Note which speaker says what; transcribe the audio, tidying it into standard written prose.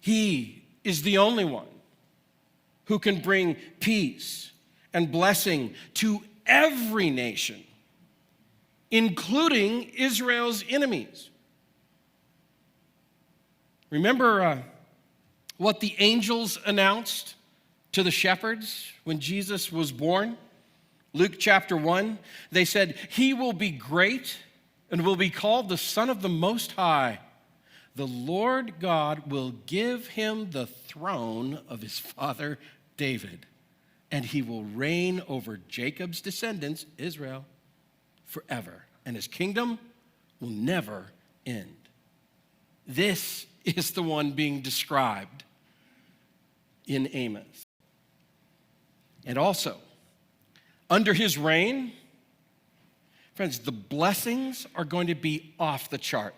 Speaker 1: He is the only one who can bring peace and blessing to every nation, including Israel's enemies. Remember what the angels announced to the shepherds when Jesus was born? Luke chapter 1, they said, "He will be great and will be called the Son of the Most High. The Lord God will give him the throne of his father David, and he will reign over Jacob's descendants, Israel, forever, and his kingdom will never end." This is the one being described in Amos. And also, under his reign, friends, the blessings are going to be off the chart.